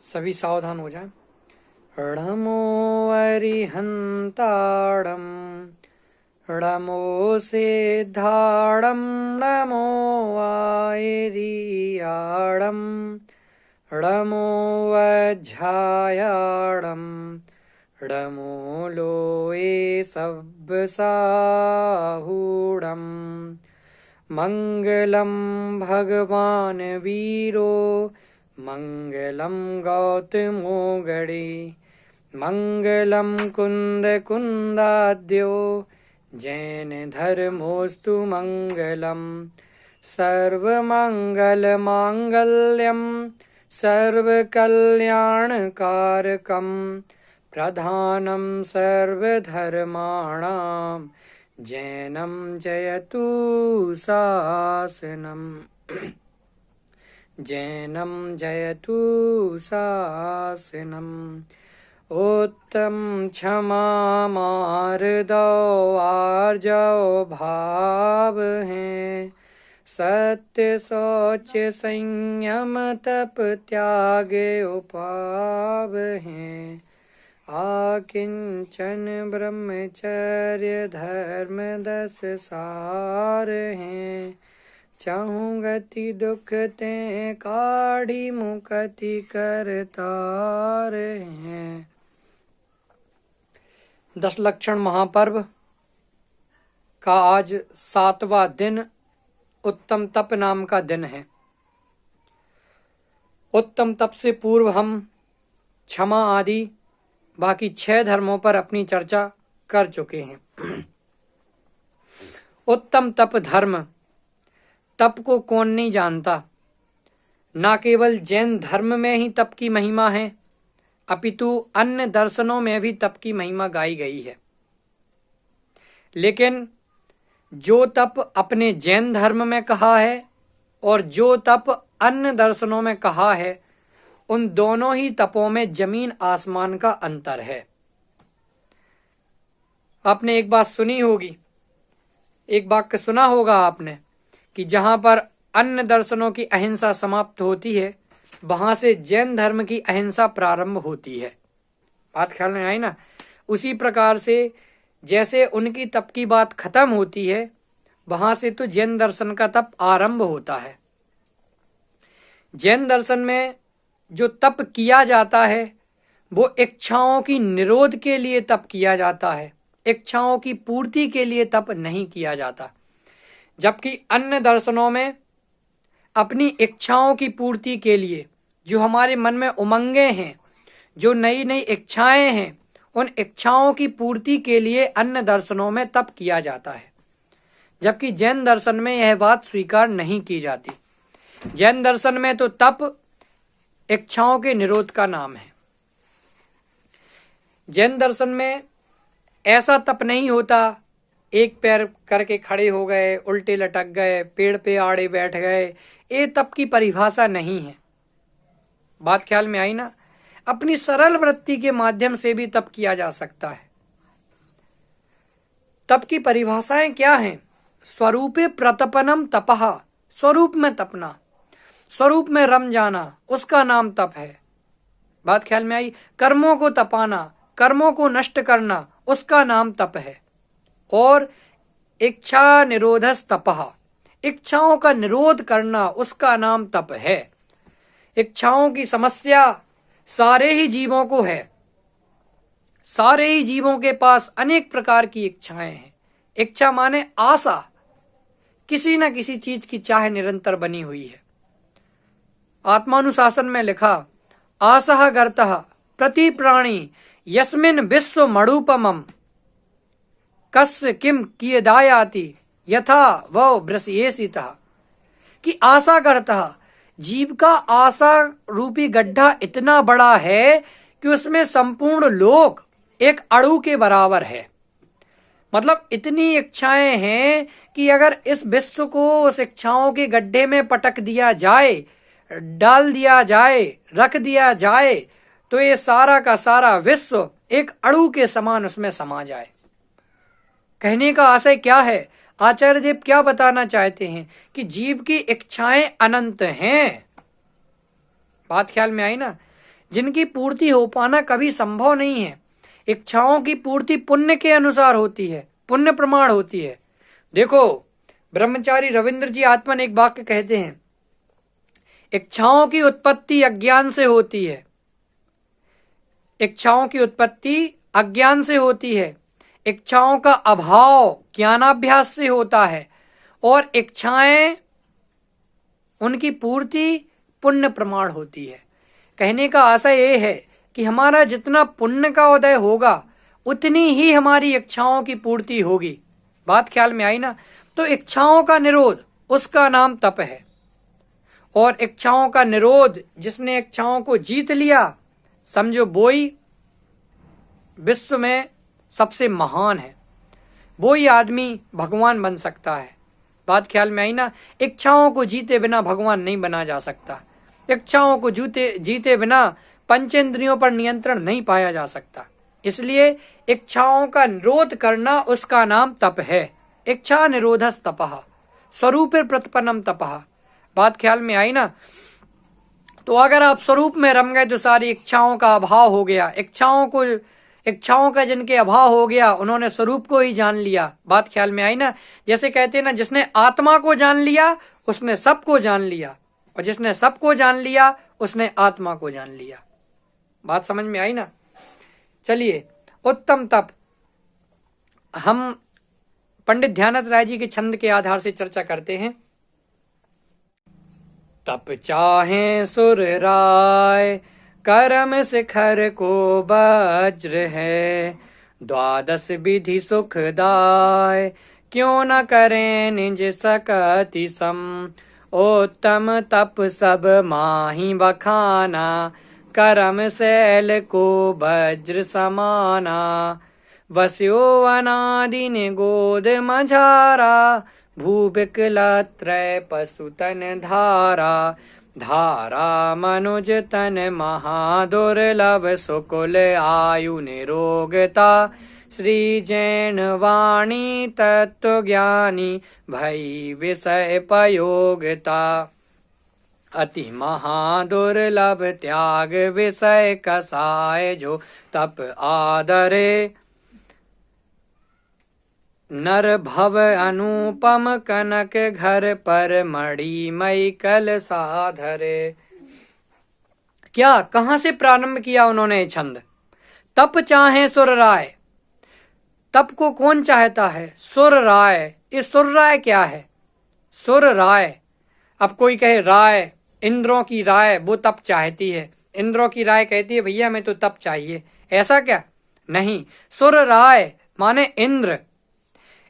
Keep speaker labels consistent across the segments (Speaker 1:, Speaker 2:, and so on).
Speaker 1: सभी सावधान हो जाएं। णमो अरिहंताड़म णमो सिद्धाड़म णमो आयरियाड़म णमो वज्झायाड़म णमो लोए सब्बसाहूड़म मंगलम भगवान वीरो मंगलम गौतमो गणे मंगलम कुंद कुंदाद्यो जैन धर्मोस्तु मंगलम सर्वमंगल मांगल्यम सर्वकल्याणकारकम प्रधानम सर्वधर्माणां जैनम जयतु शासनम जैनम जयतु शासनम उत्तम क्षमा मार्दो आर्जव भाव हैं सत्य शौच संयम तप त्याग उपाव हैं आकिंचन ब्रह्मचर्य धर्म 10 सार हैं चाहूं गति दुख ते काढ़ी मुक्ति करतार हैं। 10 लक्षण महापर्व का आज 7वां दिन उत्तम तप नाम का दिन है। उत्तम तप से पूर्व हम क्षमा आदि बाकी 6 धर्मों पर अपनी चर्चा कर चुके हैं। उत्तम तप धर्म, तप को कौन नहीं जानता। न केवल जैन धर्म में ही तप की महिमा है, अपितु अन्य दर्शनों में भी तप की महिमा गाई गई है। लेकिन जो तप अपने जैन धर्म में कहा है और जो तप अन्य दर्शनों में कहा है, उन दोनों ही तपों में जमीन आसमान का अंतर है। आपने एक बात सुनी होगी, एक वाक्य सुना होगा आपने कि जहां पर अन्य दर्शनों की अहिंसा समाप्त होती है, वहां से जैन धर्म की अहिंसा प्रारंभ होती है। बात ख्याल में आई ना। उसी प्रकार से जैसे उनकी तप की बात खत्म होती है, वहां से तो जैन दर्शन का तप आरंभ होता है। जैन दर्शन में जो तप किया जाता है वो इच्छाओं की निरोध के लिए तप किया जाता है, इच्छाओं की पूर्ति के लिए तप नहीं किया जाता। जबकि अन्य दर्शनों में अपनी इच्छाओं की पूर्ति के लिए, जो हमारे मन में उमंगें हैं, जो नई नई इच्छाएं हैं, उन इच्छाओं की पूर्ति के लिए अन्य दर्शनों में तप किया जाता है। जबकि जैन दर्शन में यह बात स्वीकार नहीं की जाती। जैन दर्शन में तो तप इच्छाओं के निरोध का नाम है। जैन दर्शन में ऐसा तप नहीं होता, एक पैर करके खड़े हो गए, उल्टे लटक गए, पेड़ पे आड़े बैठ गए, ये तप की परिभाषा नहीं है। बात ख्याल में आई ना। अपनी सरल वृत्ति के माध्यम से भी तप किया जा सकता है। तप की परिभाषाएं क्या हैं? स्वरूपे प्रतपनम तपः, स्वरूप में तपना, स्वरूप में रम जाना, उसका नाम तप है। बात ख्याल में आई। कर्मों को तपाना, कर्मों को नष्ट करना, उसका नाम तप है। और इच्छा निरोधस तपः, इच्छाओं का निरोध करना, उसका नाम तप है। इच्छाओं की समस्या सारे ही जीवों को है। सारे ही जीवों के पास अनेक प्रकार की इच्छाएं हैं। इच्छा माने आशा, किसी न किसी चीज की चाह निरंतर बनी हुई है। आत्मानुशासन में लिखा, आसह गर्तः प्रति प्राणी यस्मिन विश्व मणुपमम कस्य किम कियदायाति यथा वो ब्रसयेसितः, कि आशा करता, जीव का आशा रूपी गड्ढा इतना बड़ा है कि उसमें संपूर्ण लोक एक अणु के बराबर है। मतलब इतनी इच्छाएं हैं कि अगर इस विश्व को उस इच्छाओं के गड्ढे में पटक दिया जाए, डाल दिया जाए, रख दिया जाए, तो ये सारा का सारा विश्व एक अणु के समान उसमें समा जाए। कहने का आशय क्या है? आचार्य देव क्या बताना चाहते हैं कि जीव की इच्छाएं अनंत हैं। बात ख्याल में आई ना। जिनकी पूर्ति हो पाना कभी संभव नहीं है। इच्छाओं की पूर्ति पुण्य के अनुसार होती है, पुण्य प्रमाण होती है। देखो, ब्रह्मचारी रविंद्र जी आत्मन एक वाक्य कहते हैं, इच्छाओं की उत्पत्ति अज्ञान से होती है। इच्छाओं की उत्पत्ति अज्ञान से होती है, इच्छाओं का अभाव ज्ञानाभ्यास से होता है, और इच्छाएं उनकी पूर्ति पुण्य प्रमाण होती है। कहने का आशय यह है कि हमारा जितना पुण्य का उदय होगा उतनी ही हमारी इच्छाओं की पूर्ति होगी। बात ख्याल में आई ना? तो इच्छाओं का निरोध, उसका नाम तप है। और इच्छाओं का निरोध, जिसने इच्छाओं को जीत लिया, समझो वो ही विश्व में सबसे महान है, वो ही आदमी भगवान बन सकता है। बात ख्याल में आई ना? इच्छाओं को जीते बिना भगवान नहीं बना जा सकता। इच्छाओं को जीते बिना पंचेंद्रियों पर नियंत्रण नहीं पाया जा सकता। इसलिए इच्छाओं का निरोध करना, उसका नाम तप है। इच्छा निरोधस तपः स्वरूप प्रतिपन्नम तपः। बात ख्याल में आई ना? तो अगर आप स्वरूप में रम गए तो सारी इच्छाओं का अभाव हो गया। इच्छाओं का जिनके अभाव हो गया, उन्होंने स्वरूप को ही जान लिया। बात ख्याल में आई ना? जैसे कहते हैं ना, जिसने आत्मा को जान लिया उसने सबको जान लिया, और जिसने सबको जान लिया उसने आत्मा को जान लिया। बात समझ में आई ना? चलिए, उत्तम तप हम पंडित ध्यानथ राय जी के छंद के आधार से चर्चा करते हैं। तप चाहे सुर राय, कर्म शिखर को वज्र है। द्वादश विधि सुखदाय, क्यों न करें निज सकति सम। उत्तम तप सब माही बखाना, कर्म शैल को वज्र समाना। वस्यो अनादि निगोद मझारा, भूविकलत्रय पशुतन धारा। धारा मनुज तन महादुर्लभ, सुकुल आयु निरोगता। श्री जैन वाणी तत्व ज्ञानी, भई विषय पयोगता। अति महादुर्लभ त्याग विषय कसाय, जो तप आदरे। नर भव अनुपम, कनक घर पर मणि मई कल साधरे। क्या, कहां से प्रारंभ किया उन्होंने छंद? तप चाहे सुर राय। तप को कौन चाहता है? सुर राय। इस सुर राय क्या है? सुर राय। अब कोई कहे राय, इंद्रों की राय, वो तप चाहती है। इंद्रों की राय कहती है भैया हमें तो तप चाहिए, ऐसा क्या? नहीं, सुर राय माने इंद्र।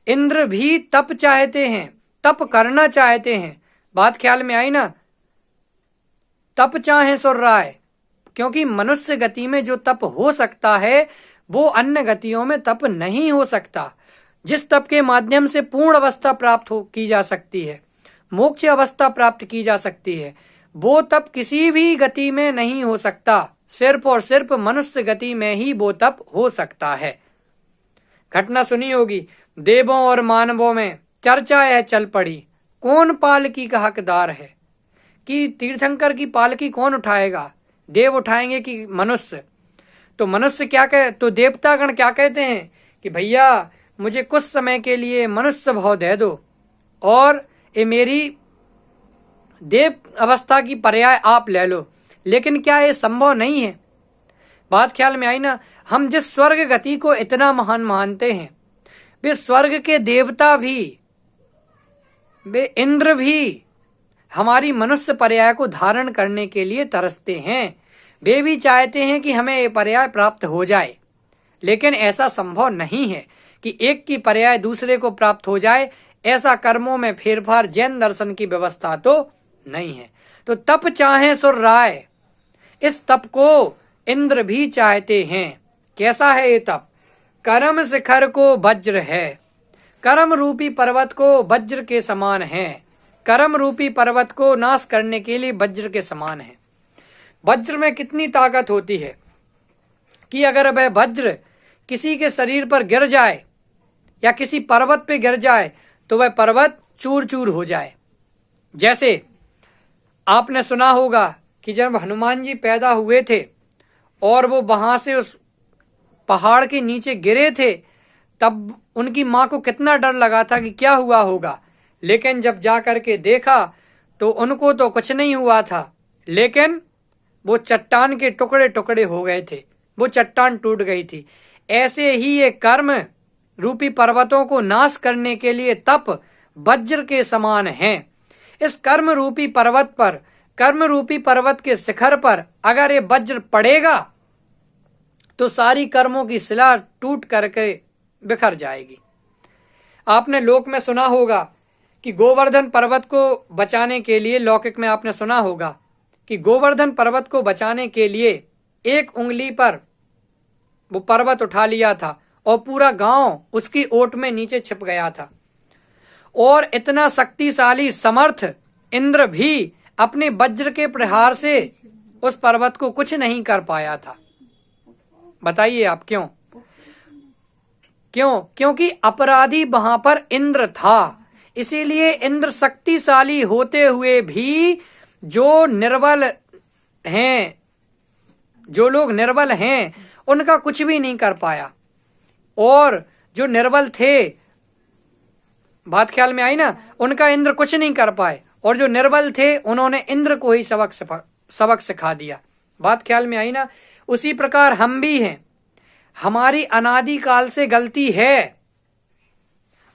Speaker 1: इंद्र भी तप चाहते हैं, तप करना चाहते हैं। बात ख्याल में आई ना? तप चाहे सुर राय, क्योंकि मनुष्य गति में जो तप हो सकता है वो अन्य गतियों में तप नहीं हो सकता। जिस तप के माध्यम से पूर्ण अवस्था प्राप्त की जा सकती है, मोक्ष अवस्था प्राप्त की जा सकती है, वो तप किसी भी गति में नहीं हो सकता। सिर्फ और सिर्फ मनुष्य गति में ही वो तप हो सकता है। घटना सुनी होगी, देवों और मानवों में चर्चा यह चल पड़ी, कौन पालकी का हकदार है, कि तीर्थंकर की पालकी कौन उठाएगा, देव उठाएंगे कि मनुष्य? तो मनुष्य क्या कहे, तो देवतागण क्या कहते हैं कि भैया मुझे कुछ समय के लिए मनुष्य भाव दे दो और ये मेरी देव अवस्था की पर्याय आप ले लो। लेकिन क्या ये संभव नहीं है? बात ख्याल में आई ना? हम जिस स्वर्ग गति को इतना महान मानते हैं, वे स्वर्ग के देवता भी, वे इंद्र भी हमारी मनुष्य पर्याय को धारण करने के लिए तरसते हैं। वे भी चाहते हैं कि हमें ये पर्याय प्राप्त हो जाए, लेकिन ऐसा संभव नहीं है कि एक की पर्याय दूसरे को प्राप्त हो जाए। ऐसा कर्मों में फेरफार जैन दर्शन की व्यवस्था तो नहीं है। तो तप चाहे सुर राय, इस तप को इंद्र भी चाहते हैं। कैसा है ये तप? कर्म शिखर को वज्र है। कर्म रूपी पर्वत को वज्र के समान है। कर्म रूपी पर्वत को नाश करने के लिए वज्र के समान है। वज्र में कितनी ताकत होती है कि अगर वह वज्र किसी के शरीर पर गिर जाए या किसी पर्वत पे गिर जाए तो वह पर्वत चूर चूर हो जाए। जैसे आपने सुना होगा कि जब हनुमान जी पैदा हुए थे और वो वहां से उस पहाड़ के नीचे गिरे थे, तब उनकी मां को कितना डर लगा था कि क्या हुआ होगा। लेकिन जब जा करके देखा तो उनको तो कुछ नहीं हुआ था, लेकिन वो चट्टान के टुकड़े टुकड़े हो गए थे, वो चट्टान टूट गई थी। ऐसे ही ये कर्म रूपी पर्वतों को नाश करने के लिए तप वज्र के समान हैं। इस कर्म रूपी पर्वत पर, कर्म रूपी पर्वत के शिखर पर अगर ये वज्र पड़ेगा तो सारी कर्मों की शिला टूट करके बिखर जाएगी। आपने लोक में सुना होगा कि गोवर्धन पर्वत को बचाने के लिए, लौकिक में आपने सुना होगा कि गोवर्धन पर्वत को बचाने के लिए एक उंगली पर वो पर्वत उठा लिया था और पूरा गांव उसकी ओट में नीचे छिप गया था। और इतना शक्तिशाली समर्थ इंद्र भी अपने वज्र के प्रहार से उस पर्वत को कुछ नहीं कर पाया था। बताइए आप क्यों? क्योंकि अपराधी वहां पर इंद्र था। इसीलिए इंद्र शक्तिशाली होते हुए भी जो निर्बल हैं, जो लोग निर्बल हैं, उनका कुछ भी नहीं कर पाया। और जो निर्बल थे, बात ख्याल में आई ना, उनका इंद्र कुछ नहीं कर पाए, और जो निर्बल थे उन्होंने इंद्र को ही सबक सिखा दिया। बात ख्याल में आई ना। उसी प्रकार हम भी हैं, हमारी अनादि काल से गलती है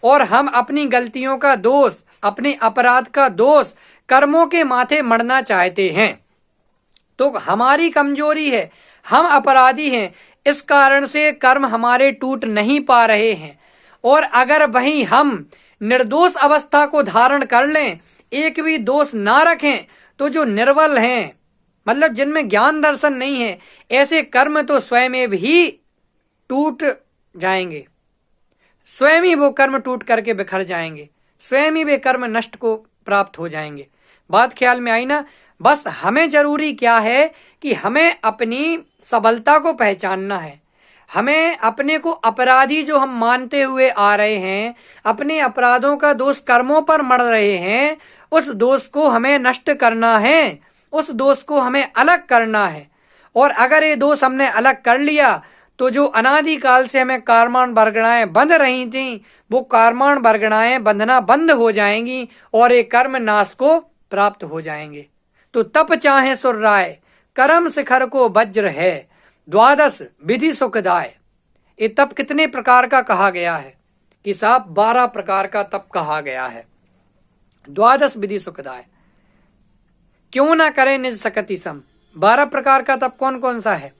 Speaker 1: और हम अपनी गलतियों का दोष, अपने अपराध का दोष कर्मों के माथे मढ़ना चाहते हैं। तो हमारी कमजोरी है, हम अपराधी हैं, इस कारण से कर्म हमारे टूट नहीं पा रहे हैं। और अगर वहीं हम निर्दोष अवस्था को धारण कर लें, एक भी दोष ना रखें, तो जो निर्बल हैं, मतलब जिनमें ज्ञान दर्शन नहीं है, ऐसे कर्म तो स्वयं ही टूट जाएंगे, स्वयं ही वो कर्म टूट करके बिखर जाएंगे, स्वयं ही वे कर्म नष्ट को प्राप्त हो जाएंगे। बात ख्याल में आई ना। बस हमें जरूरी क्या है कि हमें अपनी सबलता को पहचानना है। हमें अपने को अपराधी जो हम मानते हुए आ रहे हैं, अपने अपराधों का दोष कर्मों पर मढ़ रहे हैं, उस दोष को हमें नष्ट करना है, उस दोष को हमें अलग करना है। और अगर ये दोष हमने अलग कर लिया तो जो अनादि काल से हमें कर्माण बरगणाएं बंध रही थी, वो कर्माण बरगणाएं बंधना बंद हो जाएंगी और ये कर्म नाश को प्राप्त हो जाएंगे। तो तप चाहे सुर राय, कर्म शिखर को वज्र है, द्वादश विधि सुखदाय। ये तप कितने प्रकार का कहा गया है कि साहब 12 प्रकार का तप कहा गया है। द्वादश विधि सुखदाय, क्यों ना करें निज सकति सम। 12 प्रकार का तप कौन कौन सा है?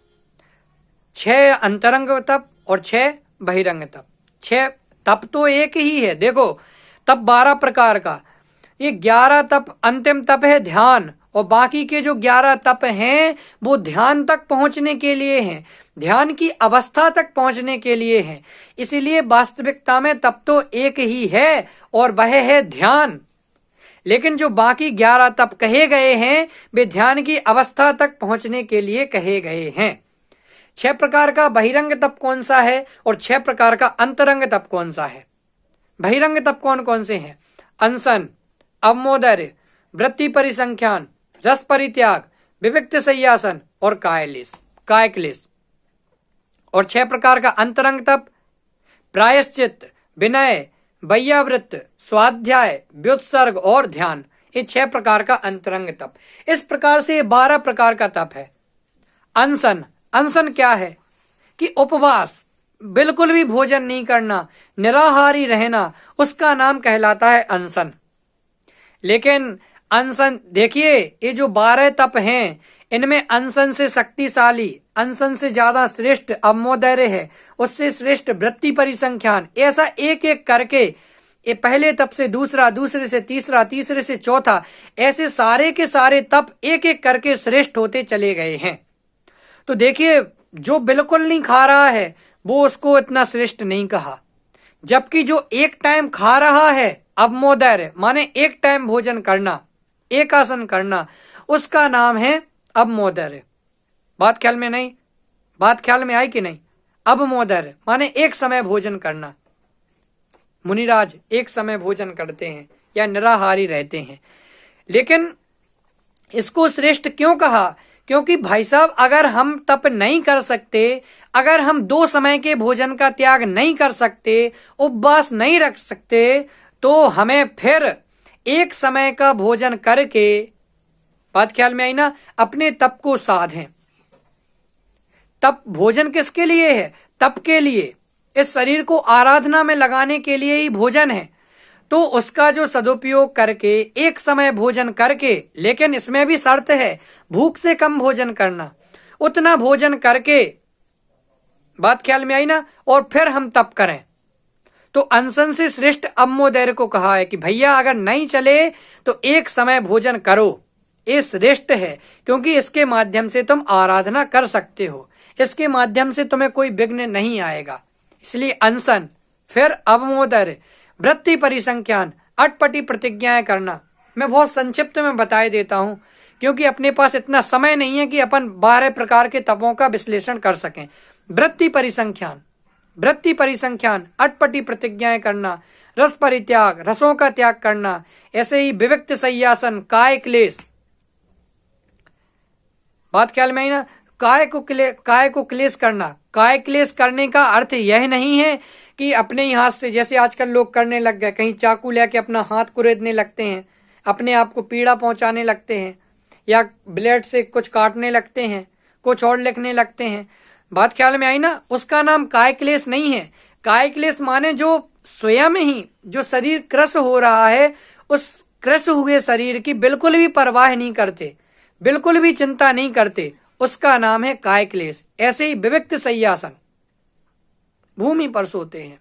Speaker 1: 6 अंतरंग तप और 6 बहिरंग तप। 6 तप तो एक ही है। देखो तप 12 प्रकार का, ये 11 तप अंतिम तप है ध्यान, और बाकी के जो 11 तप हैं वो ध्यान तक पहुंचने के लिए हैं, ध्यान की अवस्था तक पहुंचने के लिए हैं। इसीलिए वास्तविकता में तप तो एक ही है और वह है ध्यान। लेकिन जो बाकी 11 तप कहे गए हैं वे ध्यान की अवस्था तक पहुंचने के लिए कहे गए हैं। 6 प्रकार का बहिरंग तप कौन सा है और 6 प्रकार का अंतरंग तप कौन सा है? बहिरंग तप कौन कौन से हैं? अनशन, अवमोदर्य, वृत्ति परिसंख्यान, रस परित्याग, विविक्त संयासन और काय क्लेश। और 6 प्रकार का अंतरंग तप प्रायश्चित, विनय, वैयावृत्त, स्वाध्याय, व्युत्सर्ग और ध्यान। ये 6 प्रकार का अंतरंग तप। इस प्रकार से 12 प्रकार का तप है। अनशन, अनशन क्या है कि उपवास, बिल्कुल भी भोजन नहीं करना, निराहारी रहना, उसका नाम कहलाता है अनशन। लेकिन अनशन देखिए, ये जो 12 तप हैं इनमें अनशन से शक्तिशाली, अनशन से ज्यादा श्रेष्ठ अवमोदर्य है, उससे श्रेष्ठ वृत्ति परिसंख्यान। ऐसा एक एक करके ये पहले तप से दूसरा, दूसरे से तीसरा, तीसरे से चौथा, ऐसे सारे के सारे तप एक एक करके श्रेष्ठ होते चले गए हैं। तो देखिए जो बिल्कुल नहीं खा रहा है वो उसको इतना श्रेष्ठ नहीं कहा, जबकि जो एक टाइम खा रहा है अवमोदर्य माने एक टाइम भोजन करना, एक आसन करना, उसका नाम है अवमोदर्य। बात ख्याल में नहीं? बात ख्याल में आई कि नहीं? अवमोदर्य माने एक समय भोजन करना। मुनिराज एक समय भोजन करते हैं या निराहारी रहते हैं। लेकिन इसको श्रेष्ठ क्यों कहा? क्योंकि भाई साहब अगर हम तप नहीं कर सकते, अगर हम 2 समय के भोजन का त्याग नहीं कर सकते, उपवास नहीं रख सकते, तो हमें फिर एक समय का भोजन करके, बात ख्याल में आई ना, अपने तप को साधें। तप भोजन किसके लिए है? तप के लिए, इस शरीर को आराधना में लगाने के लिए ही भोजन है। तो उसका जो सदुपयोग करके एक समय भोजन करके, लेकिन इसमें भी शर्त है, भूख से कम भोजन करना, उतना भोजन करके, बात ख्याल में आई ना, और फिर हम तप करें। तो अनशन से श्रेष्ठ अम्मोदर्य को कहा है कि भैया अगर नहीं चले तो एक समय भोजन करो, ये श्रेष्ठ है, क्योंकि इसके माध्यम से तुम आराधना कर सकते हो, इसके माध्यम से तुम्हें कोई विघ्न नहीं आएगा। इसलिए अनशन, फिर अवमोदर्य, वृत्ति परिसंख्यान, अटपटी प्रतिज्ञाएं करना। मैं बहुत संक्षिप्त में बताए देता हूं, क्योंकि अपने पास इतना समय नहीं है कि अपन 12 प्रकार के तपों का विश्लेषण कर सकें। वृत्ति परिसंख्यान, वृत्ति परिसंख्यान, अटपटी प्रतिज्ञाएं करना, रस परित्याग, रसों का त्याग करना, ऐसे ही विविक्त सय्यासन, काय क्लेश, बात ख्याल में आई ना, काय को क्लेश करना। काय क्लेश करने का अर्थ यह नहीं है कि अपने ही हाथ से, जैसे आजकल लोग करने लग गए, कहीं चाकू लेके अपना हाथ कुरेदने लगते हैं, अपने आप को पीड़ा पहुंचाने लगते हैं, या ब्लेड से कुछ काटने लगते हैं, कुछ और लिखने लगते हैं। बात ख्याल में आई ना, उसका नाम काय क्लेश नहीं है। काय क्लेश माने जो स्वयं ही जो शरीर क्रश हो रहा है, उस क्रश हुए शरीर की बिल्कुल भी परवाह नहीं करते, बिल्कुल भी चिंता नहीं करते, उसका नाम है काय क्लेश। ऐसे ही विविक्त सय्यासन, भूमि पर सोते हैं।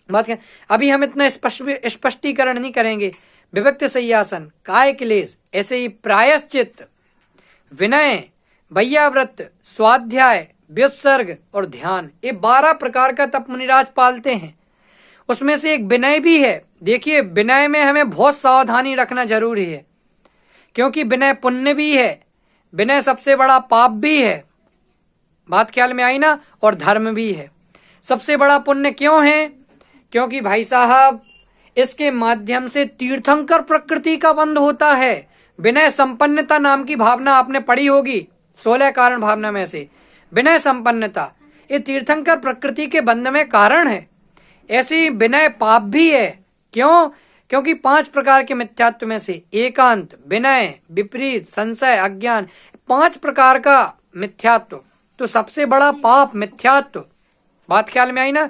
Speaker 1: बात क्या, अभी हम इतना स्पष्टीकरण नहीं करेंगे। विविक्त सय्यासन, काय क्लेश, ऐसे ही प्रायश्चित, विनय, वैयाव्रत, स्वाध्याय, व्युत्सर्ग और ध्यान, ये 12 प्रकार का तप मुनिराज पालते हैं। उसमें से एक विनय भी है। देखिए, विनय में हमें बहुत सावधानी रखना जरूरी है, क्योंकि विनय पुण्य भी है, विनय सबसे बड़ा पाप भी है, बात ख्याल में आई ना, और धर्म भी है। सबसे बड़ा पुण्य क्यों है? क्योंकि भाई साहब इसके माध्यम से तीर्थंकर प्रकृति का बंध होता है। विनय संपन्नता नाम की भावना आपने पढ़ी होगी, 16 कारण भावना में से विनय संपन्नता, ये तीर्थंकर प्रकृति के बंध में कारण है। ऐसी विनय पाप भी है। क्यों? क्योंकि 5 प्रकार के मिथ्यात्व में से एकांत, विनय, विपरीत, संशय, अज्ञान, 5 प्रकार का मिथ्यात्व, तो सबसे बड़ा पाप मिथ्यात्व, बात ख्याल में आई ना।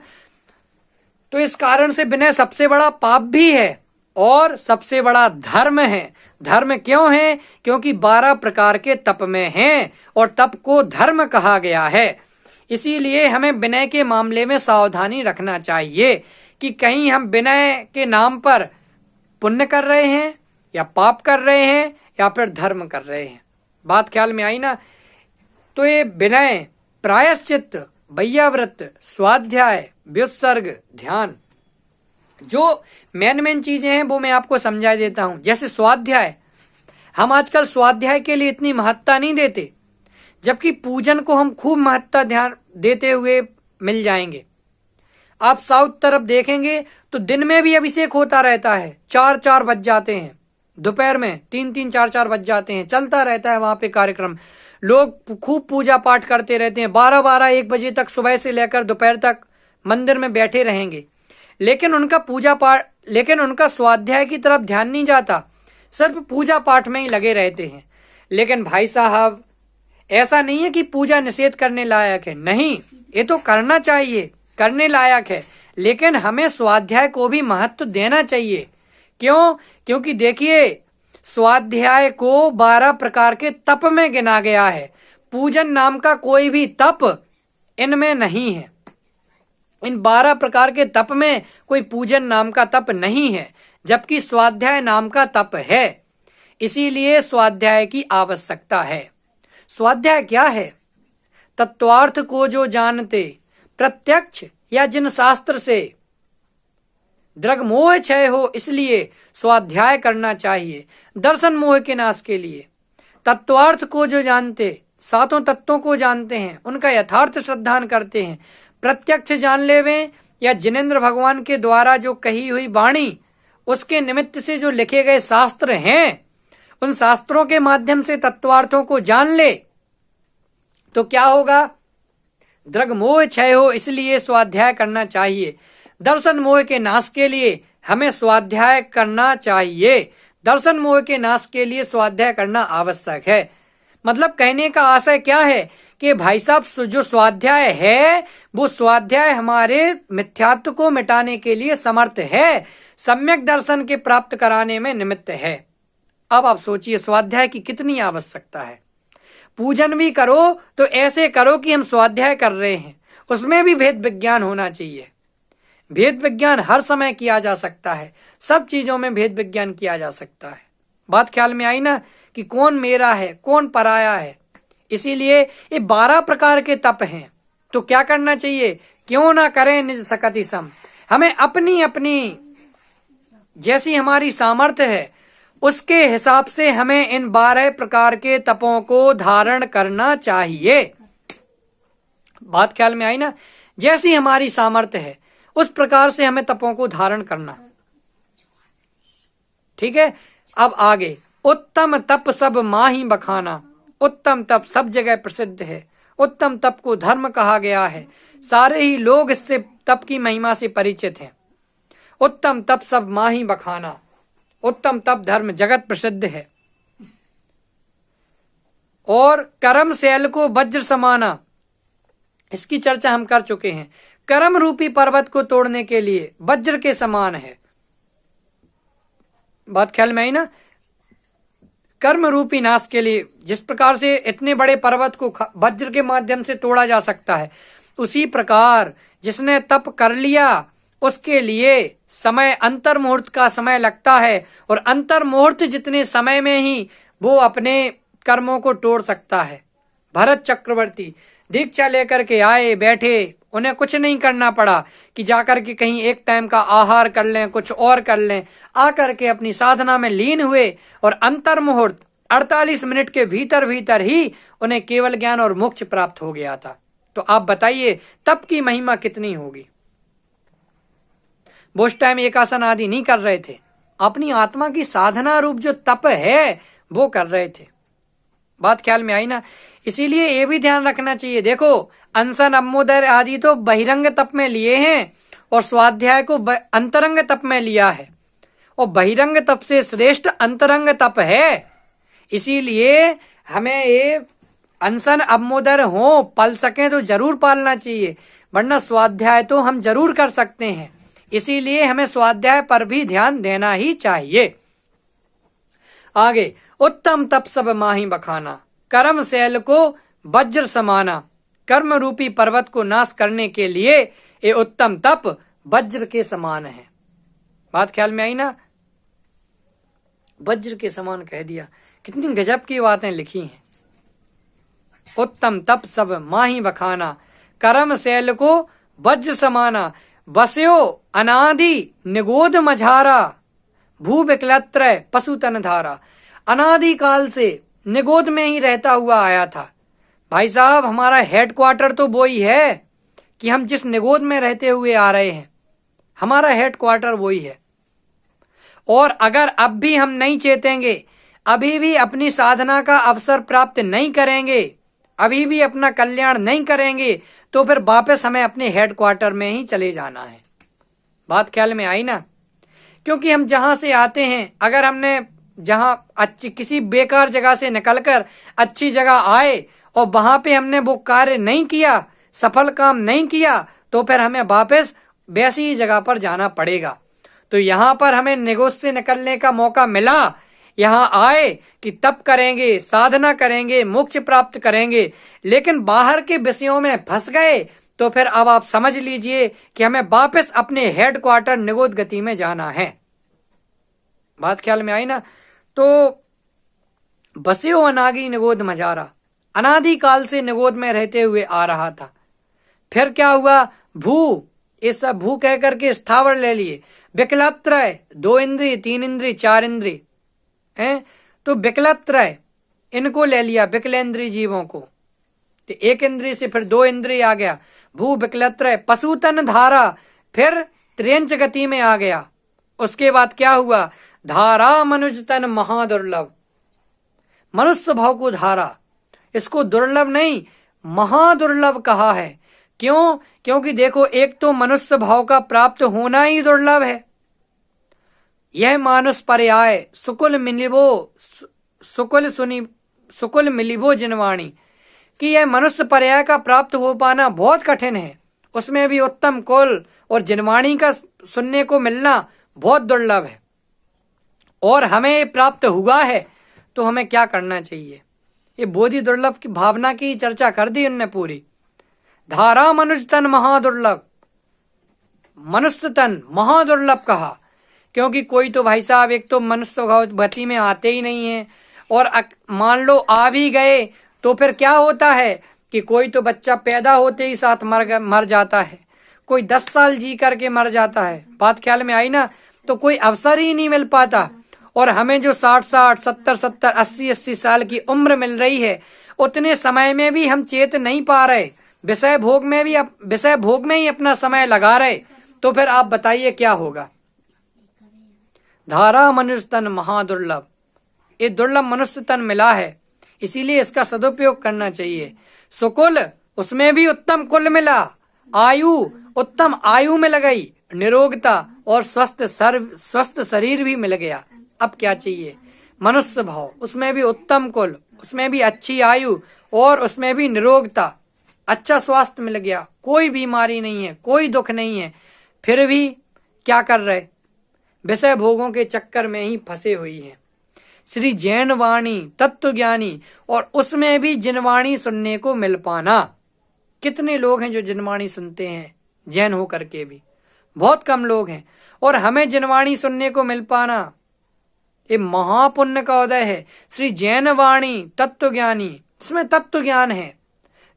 Speaker 1: तो इस कारण से विनय सबसे बड़ा पाप भी है और सबसे बड़ा धर्म है। धर्म क्यों है? क्योंकि 12 प्रकार के तप में हैं और तप को धर्म कहा गया है। इसीलिए हमें विनय के मामले में सावधानी रखना चाहिए कि कहीं हम विनय के नाम पर पुण्य कर रहे हैं या पाप कर रहे हैं या फिर धर्म कर रहे हैं। बात ख्याल में आई ना। तो ये विनय, प्रायश्चित, वैयाव्रत, स्वाध्याय, व्युत्सर्ग, ध्यान, जो मेन चीजें हैं वो मैं आपको समझा देता हूं। जैसे स्वाध्याय, हम आजकल स्वाध्याय के लिए इतनी महत्ता नहीं देते, जबकि पूजन को हम खूब महत्ता ध्यान देते हुए मिल जाएंगे। आप साउथ तरफ देखेंगे तो दिन में भी अभिषेक होता रहता है, 4-4 बज जाते हैं, दोपहर में 3-3, 4-4 बज जाते हैं, चलता रहता है वहां पे कार्यक्रम। लोग खूब पूजा पाठ करते रहते हैं, 12-12, 1 बजे तक, सुबह से लेकर दोपहर तक मंदिर में बैठे रहेंगे, लेकिन उनका पूजा पाठ, लेकिन उनका स्वाध्याय की तरफ ध्यान नहीं जाता, सिर्फ पूजा पाठ में ही लगे रहते हैं। लेकिन भाई साहब ऐसा नहीं है कि पूजा निषेध करने लायक है, नहीं, ये तो करना चाहिए, करने लायक है, लेकिन हमें स्वाध्याय को भी महत्व देना चाहिए। क्यों? क्योंकि देखिए, स्वाध्याय को 12 प्रकार के तप में गिना गया है। पूजन नाम का कोई भी तप इनमें नहीं है। इन 12 प्रकार के तप में कोई पूजन नाम का तप नहीं है, जबकि स्वाध्याय नाम का तप है। इसीलिए स्वाध्याय की आवश्यकता है। स्वाध्याय क्या है? तत्वार्थ को जो जानते, प्रत्यक्ष या जिन शास्त्र से दृग मोह क्षय हो, इसलिए स्वाध्याय करना चाहिए, दर्शन मोह के नाश के लिए। तत्वार्थ को जो जानते, 7 तत्वों को जानते हैं, उनका यथार्थ श्रद्धान करते हैं, प्रत्यक्ष जान लेवें या जिनेंद्र भगवान के द्वारा जो कही हुई वाणी, उसके निमित्त से जो लिखे गए शास्त्र हैं, उन शास्त्रों के माध्यम से तत्वार्थों को जान ले तो क्या होगा? दृग मोह क्षय हो, इसलिए स्वाध्याय करना चाहिए। दर्शन मोह के नाश के लिए हमें स्वाध्याय करना चाहिए। दर्शन मोह के नाश के लिए स्वाध्याय करना आवश्यक है। मतलब कहने का आशय क्या है कि भाई साहब जो स्वाध्याय है वो स्वाध्याय हमारे मिथ्यात्व को मिटाने के लिए समर्थ है, सम्यक दर्शन के प्राप्त कराने में निमित्त है। अब आप सोचिए स्वाध्याय की कितनी आवश्यकता है। पूजन भी करो तो ऐसे करो कि हम स्वाध्याय कर रहे हैं, उसमें भी भेद विज्ञान होना चाहिए। भेद विज्ञान हर समय किया जा सकता है, सब चीजों में भेद विज्ञान किया जा सकता है। बात ख्याल में आई ना कि कौन मेरा है कौन पराया है। इसीलिए ये 12 प्रकार के तप हैं। तो क्या करना चाहिए? क्यों ना करें निज सकति सम। हमें अपनी अपनी जैसी हमारी सामर्थ्य है उसके हिसाब से हमें इन 12 प्रकार के तपों को धारण करना चाहिए। बात ख्याल में आई ना? जैसी हमारी सामर्थ्य है उस प्रकार से हमें तपों को धारण करना। ठीक है। अब आगे, उत्तम तप सब माही बखाना। उत्तम तप सब जगह प्रसिद्ध है। उत्तम तप को धर्म कहा गया है। सारे ही लोग इससे तप की महिमा से परिचित हैं। उत्तम तप सब माही बखाना। उत्तम तप धर्म जगत प्रसिद्ध है। और कर्म शैल को वज्र समाना, इसकी चर्चा हम कर चुके हैं। कर्म रूपी पर्वत को तोड़ने के लिए वज्र के समान है। बात ख्याल में आई ना? कर्म रूपी नाश के लिए जिस प्रकार से इतने बड़े पर्वत को वज्र के माध्यम से तोड़ा जा सकता है, उसी प्रकार जिसने तप कर लिया उसके लिए समय अंतर मुहूर्त का समय लगता है, और अंतर मुहूर्त जितने समय में ही वो अपने कर्मों को तोड़ सकता है। भरत चक्रवर्ती दीक्षा लेकर के आए, बैठे, उन्हें कुछ नहीं करना पड़ा कि जाकर के कहीं एक टाइम का आहार कर लें, कुछ और कर लें। आकर के अपनी साधना में लीन हुए और अंतर मुहूर्त 48 मिनट के भीतर भीतर ही उन्हें केवल ज्ञान और मोक्ष प्राप्त हो गया था। तो आप बताइए तप की महिमा कितनी होगी। वो उस टाइम एक आसन आदि नहीं कर रहे थे, अपनी आत्मा की साधना रूप जो तप है वो कर रहे थे। बात ख्याल में आई ना? इसीलिए ये भी ध्यान रखना चाहिए। देखो, अनशन अम्मोदर आदि तो बहिरंग तप में लिए हैं और स्वाध्याय को अंतरंग तप में लिया है, और बहिरंग तप से श्रेष्ठ अंतरंग तप है। इसीलिए हमें ये अनशन अम्मोदर हो, पल सके तो जरूर पालना चाहिए, वरना स्वाध्याय तो हम जरूर कर सकते हैं। इसीलिए हमें स्वाध्याय पर भी ध्यान देना ही चाहिए। आगे, उत्तम तप सब माही बखाना। कर्म शैल को वज्र समाना। कर्म रूपी पर्वत को नाश करने के लिए ये उत्तम तप वज्र के समान है। बात ख्याल में आई ना? वज्र के समान कह दिया, कितनी गजब की बातें लिखी हैं। उत्तम तप सब माही बखाना, कर्म शैल को वज्र समाना। बस्यो अनादि निगोद मझारा, भू विकलत्र पशु तन धारा। अनादि काल से निगोद में ही रहता हुआ आया था। भाई साहब, हमारा हेडक्वार्टर तो वो ही है कि हम जिस निगोद में रहते हुए आ रहे हैं, हमारा हेडक्वार्टर वो ही है। और अगर अब भी हम नहीं चेतेंगे, अभी भी अपनी साधना का अवसर प्राप्त नहीं करेंगे, अभी भी अपना कल्याण नहीं करेंगे, तो फिर वापस हमें अपने हेडक्वार्टर में ही चले जाना है। बात ख्याल में आई ना? क्योंकि हम जहां से आते हैं, अगर हमने जहां अच्छी किसी बेकार जगह से निकलकर अच्छी जगह आए और वहां पे हमने वो कार्य नहीं किया, सफल काम नहीं किया, तो फिर हमें वापस वैसी ही जगह पर जाना पड़ेगा। तो यहाँ पर हमें निगोद से निकलने का मौका मिला, यहाँ आए कि तप करेंगे, साधना करेंगे, मोक्ष प्राप्त करेंगे, लेकिन बाहर के विषयों में फंस गए, तो फिर अब आप समझ लीजिए कि हमें वापस अपने हेडक्वार्टर निगोद गति में जाना है। बात ख्याल में आई ना? तो बस्यो अनादि निगोद मझारा, अनादि काल से निगोद में रहते हुए आ रहा था। फिर क्या हुआ? भू, इस सब भू कह करके स्थावर ले लिए। विकलत्रय, 2 इंद्रिय, 3 इंद्रिय, 4 इंद्रिय हैं, तो विकलत्रय इनको ले लिया, विकलेंद्रिय जीवों को। तो 1 इंद्रिय से फिर 2 इंद्रिय आ गया। भू विकलत्रय पशुतन धारा, फिर त्र्यंच गति में आ गया। उसके बाद क्या हुआ? धारा मनुज तन महादुर्लभ, मनुष्य भाव को धारा, इसको दुर्लभ नहीं महादुर्लभ कहा है। क्यों? क्योंकि देखो, एक तो मनुष्य भाव का प्राप्त होना ही दुर्लभ है। यह मानुष पर्याय सुकुल मिलिबो जिनवाणी, कि यह मनुष्य पर्याय का प्राप्त हो पाना बहुत कठिन है, उसमें भी उत्तम कुल और जिनवाणी का सुनने को मिलना बहुत दुर्लभ है। और हमें प्राप्त हुआ है तो हमें क्या करना चाहिए? ये बोधि दुर्लभ की भावना की चर्चा कर दी उनने पूरी। धारा मनुष्य तन महादुर्लभ, मनुष्य तन महादुर्लभ कहा, क्योंकि कोई तो भाई साहब एक तो मनुष्य गति में आते ही नहीं है, और मान लो आ भी गए तो फिर क्या होता है कि कोई तो बच्चा पैदा होते ही साथ मर जाता है, कोई 10 साल जी करके मर जाता है। बात ख्याल में आई ना? तो कोई अवसर ही नहीं मिल पाता। और हमें जो 60-60, 70-70, 80-80 साल की उम्र मिल रही है, उतने समय में भी हम चेत नहीं पा रहे, विषय भोग में ही अपना समय लगा रहे, तो फिर आप बताइए क्या होगा? धारा मनुष्य तन महादुर्लभ, ये दुर्लभ मनुष्य तन मिला है, इसीलिए इसका सदुपयोग करना चाहिए। सुकुल, उसमें भी उत्तम कुल मिला, आयु, उत्तम आयु मिल गई, निरोगता और स्वस्थ शरीर भी मिल गया। अब क्या चाहिए? मनुष्य भाव, उसमें भी उत्तम कुल, उसमें भी अच्छी आयु और उसमें भी निरोगता, अच्छा स्वास्थ्य मिल गया, कोई बीमारी नहीं है, कोई दुख नहीं है, फिर भी क्या कर रहे? विषय भोगों के चक्कर में ही फंसे हुई हैं। श्री जैन वाणी तत्व ज्ञानी, और उसमें भी जिनवाणी सुनने को मिल पाना। कितने लोग हैं जो जिनवाणी सुनते हैं जैन हो करके भी? बहुत कम लोग हैं। और हमें जिनवाणी सुनने को मिल पाना ये महापुण्य का उदय है। श्री जैन वाणी तत्व ज्ञानी, इसमें तत्व ज्ञान है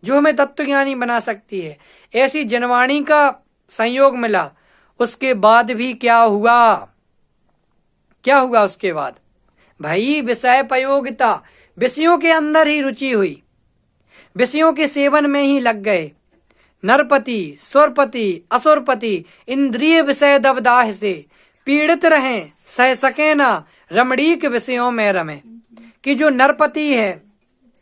Speaker 1: जो हमें तत्व ज्ञानी बना सकती है। ऐसी जिनवाणी का संयोग मिला, उसके बाद भी क्या हुआ? क्या हुआ उसके बाद? भाई विषय प्रयोगिता, विषयों के अंदर ही रुचि हुई, विषयों के सेवन में ही लग गए। नरपति, सुरपति, असुरपति, इंद्रिय विषय दवदाह से पीड़ित रहें, सह सके ना रमणीक विषयों में रमे। कि जो नरपति है,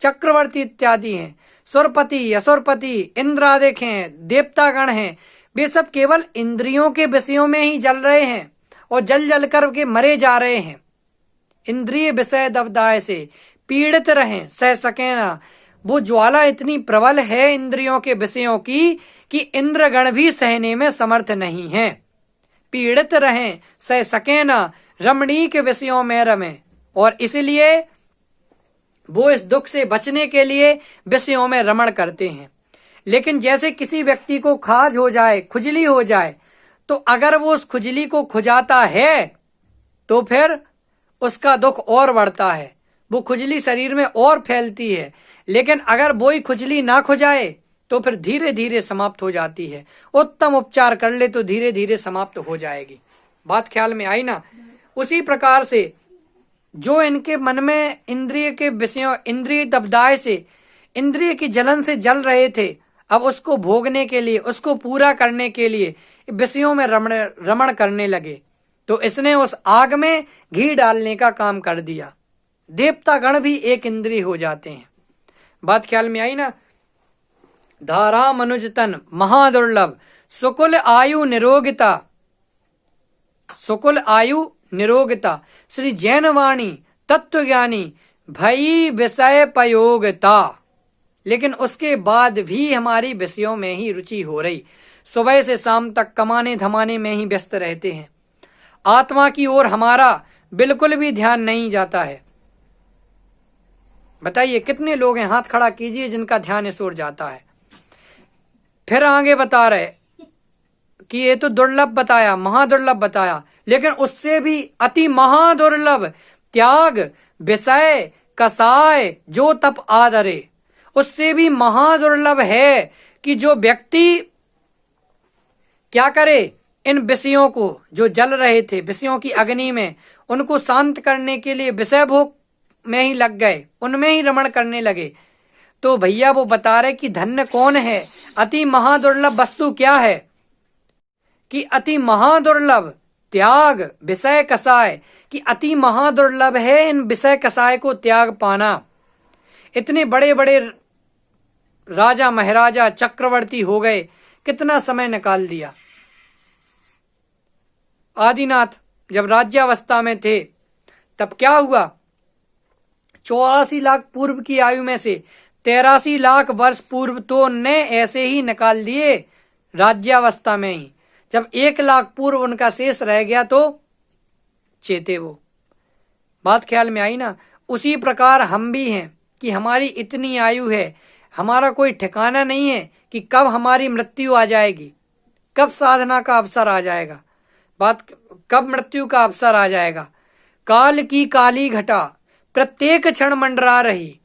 Speaker 1: चक्रवर्ती इत्यादि हैं, सुरपति, असुरपति, इंद्रादिक हैं, देवतागण हैं, वे सब केवल इंद्रियों के विषयों में ही जल रहे हैं और जल जल कर के मरे जा रहे हैं। इंद्रिय विषय दवदाह से पीड़ित रहें, सह सके ना। वो ज्वाला इतनी प्रबल है इंद्रियों के विषयों की कि इंद्रगण भी सहने में समर्थ नहीं है। पीड़ित रहें, सह सके ना रमणीक विषयों में रमें, और इसलिए वो इस दुख से बचने के लिए विषयों में रमण करते हैं। लेकिन जैसे किसी व्यक्ति को खाज हो जाए, खुजली हो जाए, तो अगर वो उस खुजली को खुजाता है तो फिर उसका दुख और बढ़ता है, वो खुजली शरीर में और फैलती है। लेकिन अगर वो ही खुजली ना खुजाए तो फिर धीरे धीरे समाप्त हो जाती है। उत्तम उपचार कर ले तो धीरे धीरे समाप्त हो जाएगी। बात ख्याल में आई ना? उसी प्रकार से जो इनके मन में इंद्रिय के विषयों, इंद्रिय दबदाह से, इंद्रिय की जलन से जल रहे थे, अब उसको भोगने के लिए, उसको पूरा करने के लिए विषयों में रमण करने लगे, तो इसने उस आग में घी डालने का काम कर दिया। देवतागण भी एक इंद्रिय हो जाते हैं। बात ख्याल में आई ना? धारा मनुजतन महादुर्लभ, सुकुल आयु निरोगिता, सुकुल आयु निरोगिता, श्री जैन वाणी तत्व ज्ञानी, भई विषय प्रयोगिता। लेकिन उसके बाद भी हमारी विषयों में ही रुचि हो रही, सुबह से शाम तक कमाने धमाने में ही व्यस्त रहते हैं, आत्मा की ओर हमारा बिल्कुल भी ध्यान नहीं जाता है। बताइए कितने लोग हैं? हाथ खड़ा कीजिए जिनका ध्यान इस ओर जाता है। फिर आगे बता रहे कि ये तो दुर्लभ बताया, महादुर्लभ बताया, लेकिन उससे भी अति महादुर्लभ त्याग विषय कसाय जो तप आदरे, उससे भी महादुर्लभ है कि जो व्यक्ति क्या करे, इन विषयों को जो जल रहे थे विषयों की अग्नि में, उनको शांत करने के लिए विषय भोग में ही लग गए, उनमें ही रमण करने लगे। तो भैया वो बता रहे कि धन्य कौन है, अति महादुर्लभ वस्तु क्या है कि अति महादुर्लभ त्याग विषय कसाय, कि अति महादुर्लभ है इन विषय कसाय को त्याग पाना। इतने बड़े बड़े राजा महाराजा चक्रवर्ती हो गए, कितना समय निकाल दिया। आदिनाथ जब राज्यावस्था में थे तब क्या हुआ, 84 लाख पूर्व की आयु में से 83 लाख वर्ष पूर्व तो ने ऐसे ही निकाल दिए राज्यावस्था में ही। जब 1 लाख पूर्व उनका शेष रह गया तो चेते वो। बात ख्याल में आई ना। उसी प्रकार हम भी हैं कि हमारी इतनी आयु है, हमारा कोई ठिकाना नहीं है कि कब हमारी मृत्यु आ जाएगी, कब साधना का अवसर आ जाएगा, कब मृत्यु का अवसर आ जाएगा। काल की काली घटा प्रत्येक क्षण मंडरा रही,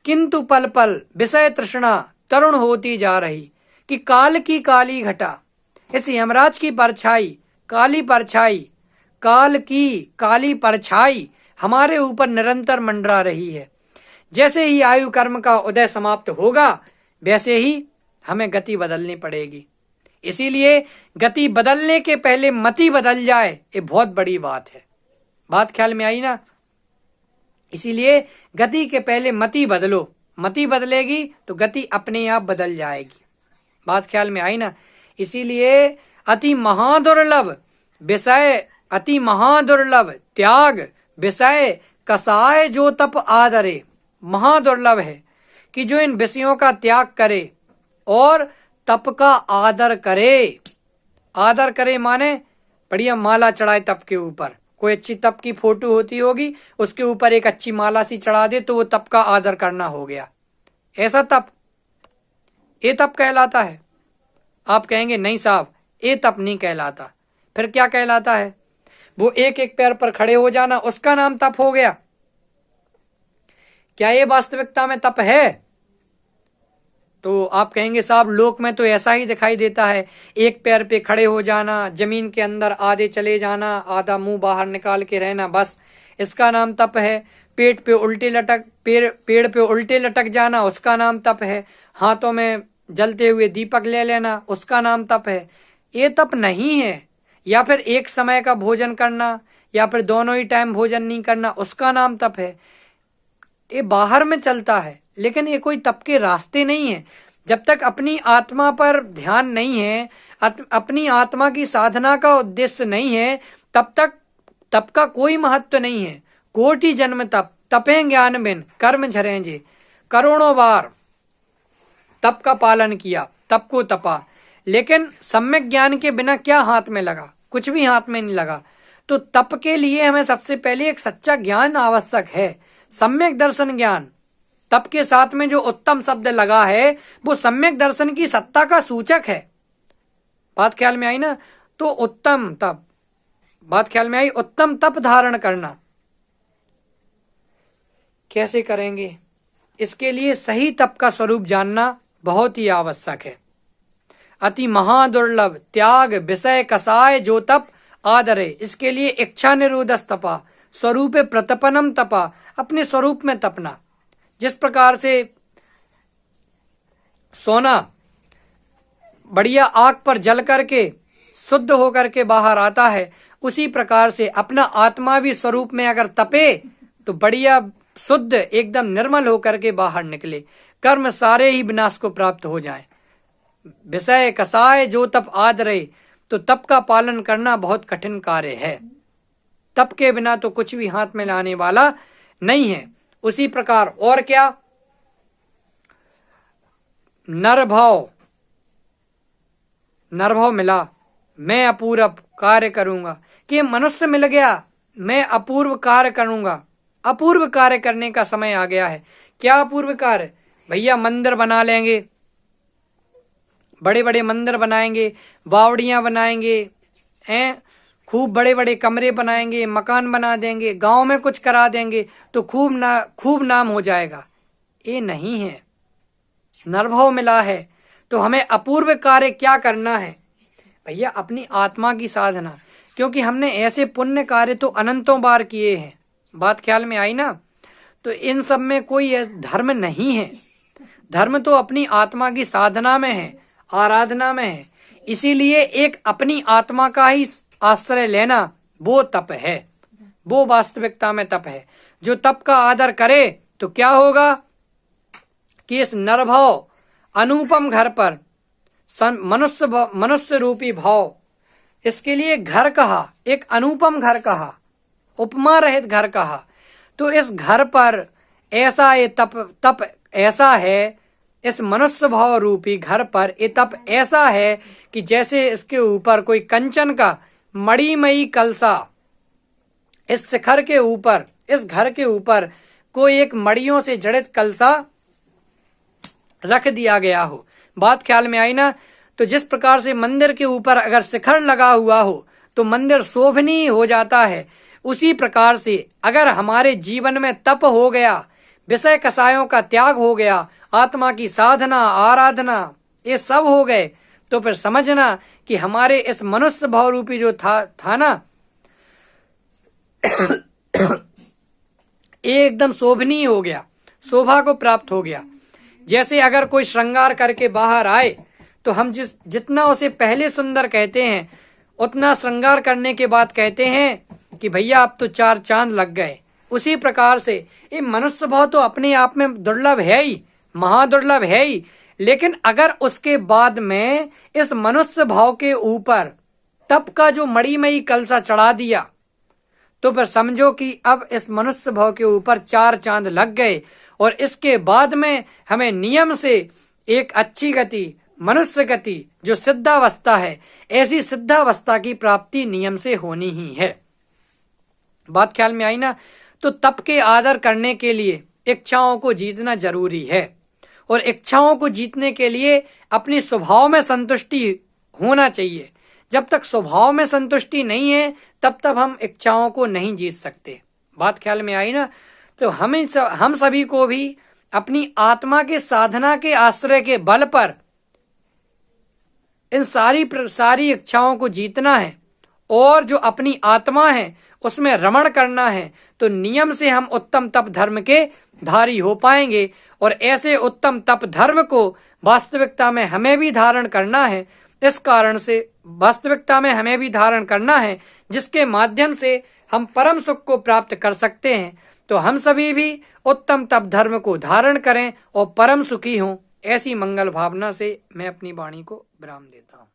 Speaker 1: किंतु पल पल विषय तृष्णा तरुण होती जा रही। कि काल की काली घटा, इस यमराज की परछाई, काली परछाई, काल की काली परछाई हमारे ऊपर निरंतर मंडरा रही है। जैसे ही आयु कर्म का उदय समाप्त होगा वैसे ही हमें गति बदलनी पड़ेगी। इसीलिए गति बदलने के पहले मति बदल जाए, ये बहुत बड़ी बात है। बात ख्याल में आई ना। इसीलिए गति के पहले मति बदलो, मति बदलेगी तो गति अपने आप बदल जाएगी। बात ख्याल में आई ना। इसीलिए अति महादुर्लभ विषय, अति महादुर्लभ त्याग विषय कसाय जो तप आदरे। महादुर्लभ है कि जो इन विषयों का त्याग करे और तप का आदर करे। आदर करे माने बढ़िया माला चढ़ाए तप के ऊपर। कोई अच्छी तप की फोटो होती होगी, उसके ऊपर एक अच्छी माला सी चढ़ा दे तो वो तप का आदर करना हो गया। ऐसा तप, ये तप कहलाता है। आप कहेंगे नहीं साहब, ये तप नहीं कहलाता। फिर क्या कहलाता है? वो एक एक पैर पर खड़े हो जाना, उसका नाम तप हो गया। क्या ये वास्तविकता में तप है? तो आप कहेंगे साहब लोक में तो ऐसा ही दिखाई देता है, एक पैर पे खड़े हो जाना, जमीन के अंदर आधे चले जाना, आधा मुंह बाहर निकाल के रहना, बस इसका नाम तप है। पेड़ पे उल्टे लटक जाना, उसका नाम तप है। हाथों में जलते हुए दीपक ले लेना, उसका नाम तप है। ये तप नहीं है। या फिर एक समय का भोजन करना, या फिर दोनों ही टाइम भोजन नहीं करना, उसका नाम तप है। ये बाहर में चलता है, लेकिन ये कोई तप के रास्ते नहीं है। जब तक अपनी आत्मा पर ध्यान नहीं है, अपनी आत्मा की साधना का उद्देश्य नहीं है, तब तक तप का कोई महत्व नहीं है। कोटि जन्म तप तपें ज्ञान बिन कर्म झरेंजे। करोड़ों बार तप का पालन किया, तप को तपा, लेकिन सम्यक ज्ञान के बिना क्या हाथ में लगा? कुछ भी हाथ में नहीं लगा। तो तप के लिए हमें सबसे पहले एक सच्चा ज्ञान आवश्यक है, सम्यक दर्शन ज्ञान। तप के साथ में जो उत्तम शब्द लगा है वो सम्यक दर्शन की सत्ता का सूचक है। बात ख्याल में आई ना। तो उत्तम तप, बात ख्याल में आई, उत्तम तप धारण करना कैसे करेंगे? इसके लिए सही तप का स्वरूप जानना बहुत ही आवश्यक है। अति महादुर्लभ त्याग विषय कसाय जो तप आदरे। इसके लिए इच्छा निरोधस तपा, स्वरूप प्रतपनम तपा, अपने स्वरूप में तपना। जिस प्रकार से सोना बढ़िया आग पर जल करके शुद्ध होकर के बाहर आता है, उसी प्रकार से अपना आत्मा भी स्वरूप में अगर तपे तो बढ़िया शुद्ध एकदम निर्मल होकर के बाहर निकले, कर्म सारे ही विनाश को प्राप्त हो जाएं। विषय कसाय जो तप आदरे, तो तप का पालन करना बहुत कठिन कार्य है। तप के बिना तो कुछ भी हाथ में लाने वाला नहीं है। उसी प्रकार और क्या, नरभाव मिला, मैं अपूर्व कार्य करूंगा। कि मनुष्य मिल गया, मैं अपूर्व कार्य करूंगा। अपूर्व कार्य करने का समय आ गया है। क्या अपूर्व कार्य? भैया मंदिर बना लेंगे, बड़े बड़े मंदिर बनाएंगे, बावड़ियां बनाएंगे, खूब बड़े बड़े कमरे बनाएंगे, मकान बना देंगे, गांव में कुछ करा देंगे तो खूब नाम हो जाएगा। ये नहीं है। नरभाव मिला है तो हमें अपूर्व कार्य क्या करना है? भैया अपनी आत्मा की साधना, क्योंकि हमने ऐसे पुण्य कार्य तो अनंतों बार किए हैं। बात ख्याल में आई ना। तो इन सब में कोई धर्म नहीं है। धर्म तो अपनी आत्मा की साधना में है, आराधना में है। इसीलिए एक अपनी आत्मा का ही आश्रय लेना वो तप है, वो वास्तविकता में तप है। जो तप का आदर करे तो क्या होगा? कि इस नरभव अनुपम घर पर मनुष्य रूपी भाव, इसके लिए घर कहा, एक अनुपम घर कहा, उपमा रहित घर कहा। तो इस घर पर ऐसा ये तप ऐसा है, इस मनुष्य भाव रूपी घर पर ये तप ऐसा है कि जैसे इसके ऊपर कोई कंचन का मणिमयी कलसा, इस शिखर के ऊपर, इस घर के ऊपर कोई एक मड़ियों से जड़ित कलसा रख दिया गया हो। बात ख्याल में आई ना। तो जिस प्रकार से मंदिर के ऊपर अगर शिखर लगा हुआ हो तो मंदिर शोभनीय हो जाता है, उसी प्रकार से अगर हमारे जीवन में तप हो गया, विषय कसायों का त्याग हो गया, आत्मा की साधना आराधना ये सब हो गए, तो फिर समझना कि हमारे इस मनुष्य भाव रूपी जो था ना एकदम शोभनीय हो गया, शोभा को प्राप्त हो गया। जैसे अगर कोई श्रृंगार करके बाहर आए तो हम जितना उसे पहले सुंदर कहते हैं, उतना श्रृंगार करने के बाद कहते हैं कि भैया अब तो 4 चांद लग गए। उसी प्रकार से ये मनुष्य भाव तो अपने आप में दुर्लभ है ही, महादुर्लभ है ही, लेकिन अगर उसके बाद में इस मनुष्य भाव के ऊपर तप का जो मणिमयी कलसा चढ़ा दिया, तो फिर समझो कि अब इस मनुष्य भाव के ऊपर 4 चांद लग गए। और इसके बाद में हमें नियम से एक अच्छी गति, मनुष्य गति जो सिद्धावस्था है, ऐसी सिद्धावस्था की प्राप्ति नियम से होनी ही है। बात ख्याल में आई ना। तो तप के आदर करने के लिए इच्छाओं को जीतना जरूरी है, और इच्छाओं को जीतने के लिए अपनी स्वभाव में संतुष्टि होना चाहिए। जब तक स्वभाव में संतुष्टि नहीं है तब तक हम इच्छाओं को नहीं जीत सकते। बात ख्याल में आई ना। तो हम सभी को भी अपनी आत्मा के साधना के आश्रय के बल पर इन सारी इच्छाओं को जीतना है, और जो अपनी आत्मा है उसमें रमण करना है। तो नियम से हम उत्तम तप धर्म के धारी हो पाएंगे, और ऐसे उत्तम तप धर्म को वास्तविकता में हमें भी धारण करना है। इस कारण से वास्तविकता में हमें भी धारण करना है, जिसके माध्यम से हम परम सुख को प्राप्त कर सकते हैं। तो हम सभी भी उत्तम तप धर्म को धारण करें और परम सुखी हों। ऐसी मंगल भावना से मैं अपनी वाणी को विराम देता हूँ।